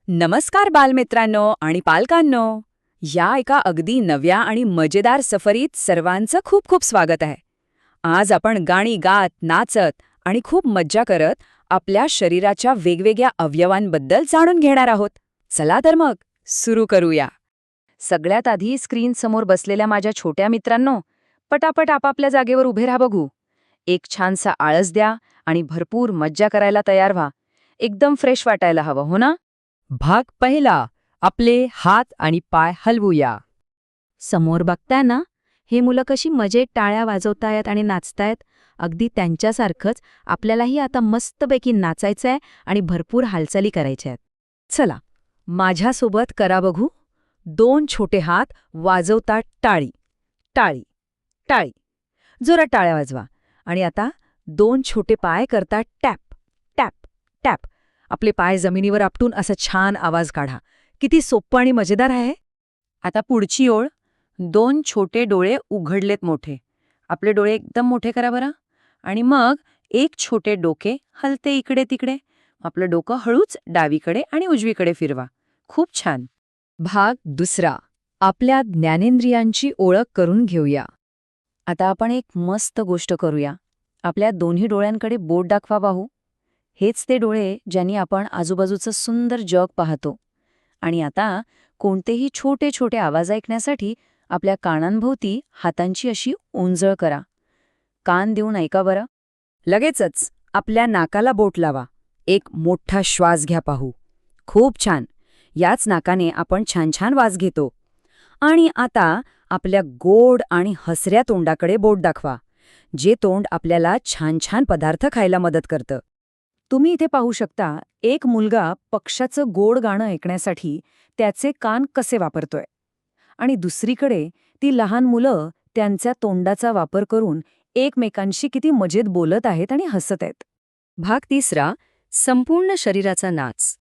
नमस्कार बालमित्रांनो आणि पालकांनो. या एका अगदी नव्या आणि मजेदार सफरीत सर्वांचं खूप खूप स्वागत आहे. आज आपण गाणी गात, नाचत आणि खूप मज्जा करत आपल्या शरीराच्या वेगवेगळ्या अवयवांबद्दल जाणून घेणार आहोत. चला तर मग सुरू करूया. सगळ्यात आधी स्क्रीन समोर बसलेल्या माझ्या छोट्या मित्रांनो, पटापट आपापल्या जागेवर उभे राहा बघू. एक छानसा आळस द्या आणि भरपूर मज्जा करायला तयार व्हा. एकदम फ्रेश वाटायला हवं, हो ना? भाग पहिला. आपले हात आणि पाय हलवूया. समोर बघताय ना, हे मुलं कशी मजेत टाळ्या वाजवतायत आणि नाचतायत. अगदी त्यांच्यासारखंच आपल्यालाही आता मस्तपैकी नाचायचंय आणि भरपूर हालचाली करायच्या आहेत. चला, माझ्यासोबत करा बघू. 2 छोटे हात वाजवतात टाळी, टाळी, टाळी. जोरात टाळ्या वाजवा. आणि आता 2 छोटे पाय करतात टॅप, टॅप, टॅप. आपले पाय जमिनीवर आपटून असा छान आवाज काढा. किती सोपं आणि मजेदार आहे. आता पुढची ओळ. 2 छोटे डोळे उघडलेत मोठे. आपले डोळे एकदम मोठे करा बरं. आणि मग 1 छोटे डोके हलते इकडे तिकडे. आपलं डोकं हळूच डावीकडे आणि उजवीकडे फिरवा. खूप छान. भाग दुसरा. आपल्या ज्ञानेंद्रियांची ओळख करून घेऊया. आता आपण एक मस्त गोष्ट करूया. आपल्या दोन्ही डोळ्यांकडे बोट दाखवा पाहू. हेच ते डोळे ज्यांनी आपण आजूबाजूचं सुंदर जग पाहतो. आणि आता कोणतेही छोटे छोटे आवाज ऐकण्यासाठी आपल्या कानांभोवती हातांची अशी ओंजळ करा. कान देऊन ऐका बरं. लगेचच आपल्या नाकाला बोट लावा. एक मोठा श्वास घ्या पाहू. खूप छान. याच नाकाने आपण छान छान वास घेतो. आणि आता आपल्या गोड आणि हसऱ्या तोंडाकडे बोट दाखवा. जे तोंड आपल्याला छान छान पदार्थ खायला मदत करतं. तुम्ही इथे पाहू शकता, एक मुलगा पक्ष्याचं गोड गाणं ऐकण्यासाठी त्याचे कान कसे वापरतोय. आणि दुसरीकडे ती लहान मुलं त्यांच्या तोंडाचा वापर करून एकमेकांशी किती मजेत बोलत आहेत आणि हसत आहेत. भाग तिसरा. संपूर्ण शरीराचा नाच.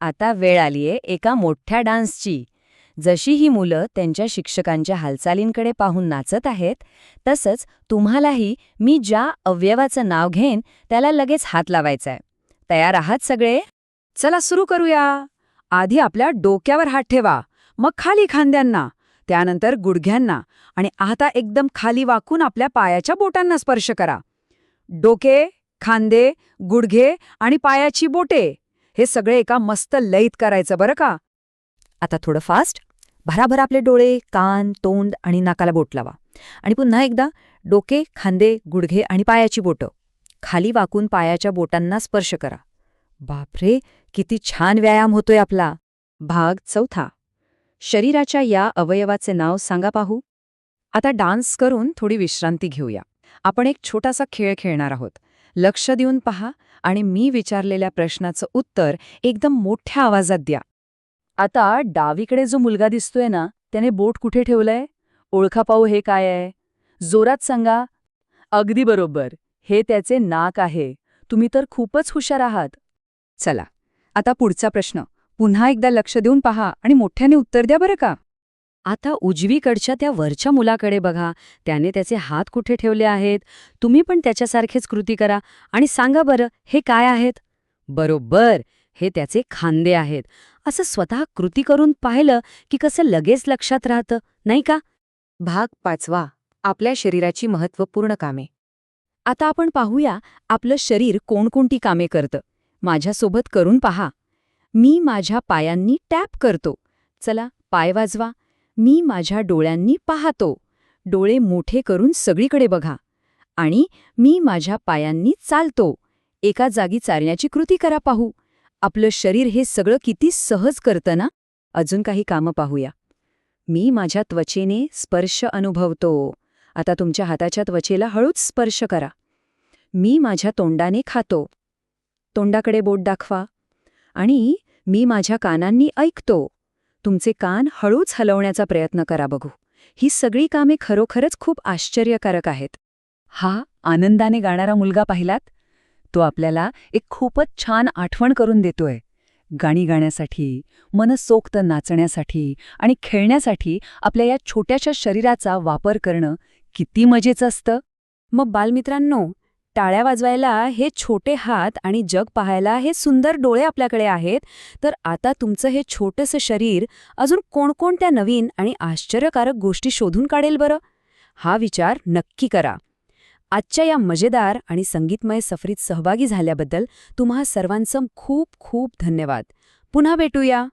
आता वेळ आलीये एका मोठ्या डान्सची. जशी ही मुलं त्यांच्या शिक्षकांच्या हालचालींकडे पाहून नाचत आहेत, तसंच तुम्हालाही मी ज्या अवयवाचं नाव घेईन त्याला लगेच हात लावायचाय. तयार आहात सगळे? चला सुरू करूया. आधी आपल्या डोक्यावर हात ठेवा, मग खाली खांद्यांना, त्यानंतर गुडघ्यांना आणि आता एकदम खाली वाकून आपल्या पायाच्या बोटांना स्पर्श करा. डोके, खांदे, गुडघे आणि पायाची बोटे हे सगळे एका मस्त लयीत करायचं बरं का. आता थोडं फास्ट. भराभर आपले डोळे, कान, तोंड आणि नाकाला बोट लावा. आणि पुन्हा एकदा डोके, खांदे, गुडघे आणि पायाची बोटं. खाली वाकून पायाच्या बोटांना स्पर्श करा. बापरे, किती छान व्यायाम होतोय आपला. भाग चौथा. शरीराच्या या अवयवाचे नाव सांगा पाहू. आता डान्स करून थोडी विश्रांती घेऊया. आपण एक छोटासा खेळ खेळणार आहोत. लक्ष देऊन पहा आणि मी विचारलेल्या प्रश्नाचं उत्तर एकदम मोठ्या आवाजात द्या. आता डावीकडे जो मुलगा दिसतोय ना, त्याने बोट कुठे ठेवलंय? ओळखा पाहू हे काय आहे? जोरात सांगा. अगदी बरोबर, हे त्याचे नाक आहे. तुम्ही तर खूपच हुशार आहात. चला, आता पुढचा प्रश्न. पुन्हा एकदा लक्ष देऊन पहा आणि मोठ्याने उत्तर द्या बरं का. आता उजवीकडच्या त्या वरच्या मुलाकडे बघा. त्याने त्याचे हात कुठे ठेवले आहेत? तुम्ही पण त्याच्यासारखेच कृती करा आणि सांगा बरं, हे काय आहेत? बरोबर, हे त्याचे खांदे आहेत. असं स्वतः कृती करून पाहिलं की कसं लगेच लक्षात राहतं, नाही का? भाग पाचवा. आपल्या शरीराची महत्त्वपूर्ण कामे. आता आपण पाहूया आपलं शरीर कोणकोणती कामे करतं. माझ्यासोबत करून पहा. मी माझ्या पायांनी टॅप करतो. चला, पाय वाजवा. मी माझ्या डोळ्यांनी पाहतो. डोळे मोठे करून सगळीकडे बघा. आणि मी माझ्या पायांनी चालतो. एका जागी चालण्याची कृती करा पाहू. आपलं शरीर हे सगळं किती सहज करतं ना. अजून काही कामं पाहूया. मी माझ्या त्वचेने स्पर्श अनुभवतो. आता तुमच्या हाताच्या त्वचेला हळूच स्पर्श करा. मी माझ्या तोंडाने खातो. तोंडाकडे बोट दाखवा. आणि मी माझ्या कानांनी ऐकतो. तुमचे कान हळूच हलवण्याचा प्रयत्न करा बघू. ही सगळी कामे खरोखरच खूप आश्चर्यकारक आहेत. हा आनंदाने गाणारा मुलगा पाहिलात? तो आपल्याला एक खूपच छान आठवण करून देतोय. गाणी गाण्यासाठी, मनसोक्त नाचण्यासाठी आणि खेळण्यासाठी आपल्या या छोट्याशा शरीराचा वापर करणं किती मजेचं असतं. मग बालमित्रांनो, टाळ्या वाजवायला हे छोटे हात आणि जग पाहायला हे सुंदर डोळे आपल्याकडे आहेत, तर आता तुमचं हे छोटंसं शरीर अजून कोणकोणत्या नवीन आणि आश्चर्यकारक गोष्टी शोधून काढेल बरं? हा विचार नक्की करा. आजच्या या मजेदार आणि संगीतमय सफरीत सहभागी झाल्याबद्दल तुम्हा सर्वांचं खूप खूप धन्यवाद. पुन्हा भेटूया.